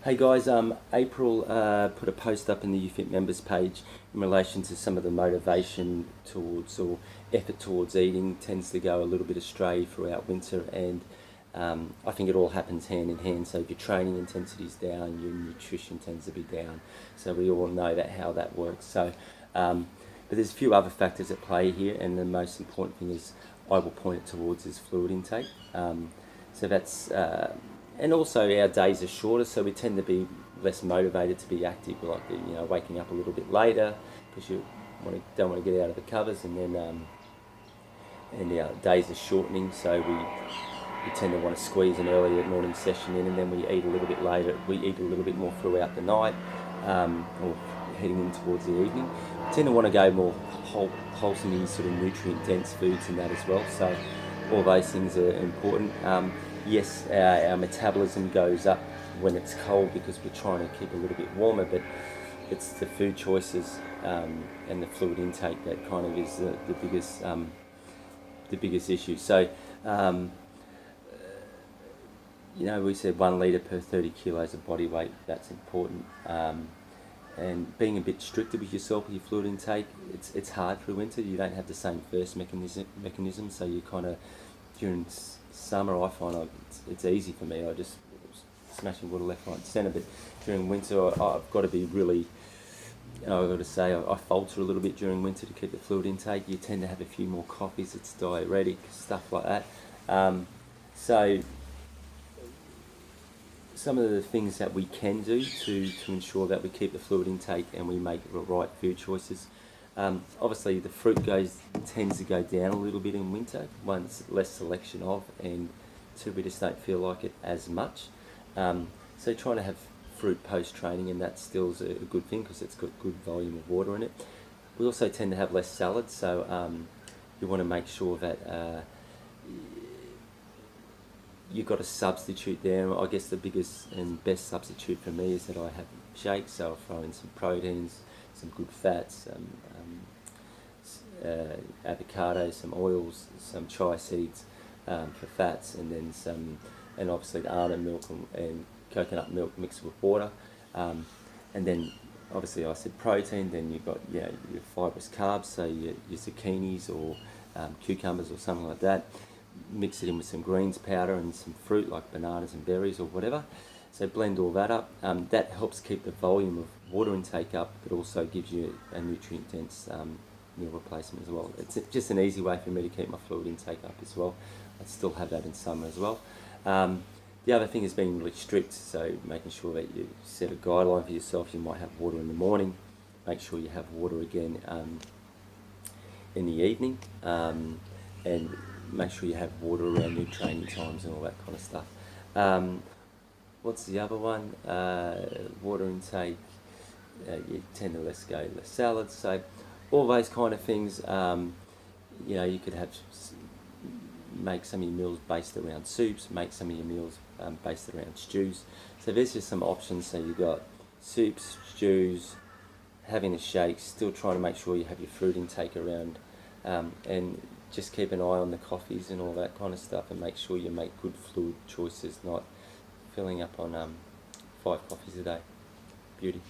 Hey guys, April put a post up in the UFIT members page in relation to some of the motivation towards or effort towards eating tends to go a little bit astray throughout winter, and I think it all happens hand in hand. So if your training intensity is down, your nutrition tends to be down. So we all know that how that works. But there's a few other factors at play here, and the most important thing is I will point it towards is fluid intake. So that's and also our days are shorter, so we tend to be less motivated to be active, like waking up a little bit later because you don't want to get out of the covers, and then our days are shortening, so we tend to want to squeeze an earlier morning session in, and then we eat a little bit later. We eat a little bit more throughout the night, or heading in towards the evening. We tend to want to go more wholesome, sort of nutrient dense foods and that as well. So all those things are important. Yes, our metabolism goes up when it's cold because we're trying to keep a little bit warmer, but it's the food choices and the fluid intake that kind of is the biggest issue. So, we said 1 litre per 30 kilos of body weight. That's important. And being a bit stricter with yourself with your fluid intake, it's hard through winter. You don't have the same first mechanism, so you kind of during summer I find it's easy for me. I just smashing water left, right, and centre. But during winter, I've got to be really. I've got to say I falter a little bit during winter to keep the fluid intake. You tend to have a few more coffees. It's diuretic stuff like that. So some of the things that we can do to ensure that we keep the fluid intake and we make the right food choices. Obviously, the fruit tends to go down a little bit in winter. One, it's less selection of, and two, we just don't feel like it as much. So trying to have fruit post-training, and that still is a good thing because it's got good volume of water in it. We also tend to have less salads, so you want to make sure that you've got a substitute there. I guess the biggest and best substitute for me is that I have shakes, so I'll throw in some proteins, some good fats, avocado, some oils, some chia seeds for fats, and then and obviously the almond milk and coconut milk mixed with water. And then obviously I said protein, then you've got your fibrous carbs, so your zucchinis or cucumbers or something like that. Mix it in with some greens powder and some fruit like bananas and berries or whatever. So blend all that up. That helps keep the volume of water intake up, but also gives you a nutrient dense meal replacement as well. It's just an easy way for me to keep my fluid intake up as well. I still have that in summer as well. The other thing is being really strict, so making sure that you set a guideline for yourself. You might have water in the morning. Make sure you have water again in the evening, and make sure you have water around your training times and all that kind of stuff. What's the other one? Water intake. You tend to less salads. So all those kind of things. You could make some of your meals based around soups. Make some of your meals based around stews. So there's just some options. So you've got soups, stews, having a shake. Still trying to make sure you have your fruit intake around, and just keep an eye on the coffees and all that kind of stuff, and make sure you make good fluid choices, not filling up on 5 coffees a day. Beauty.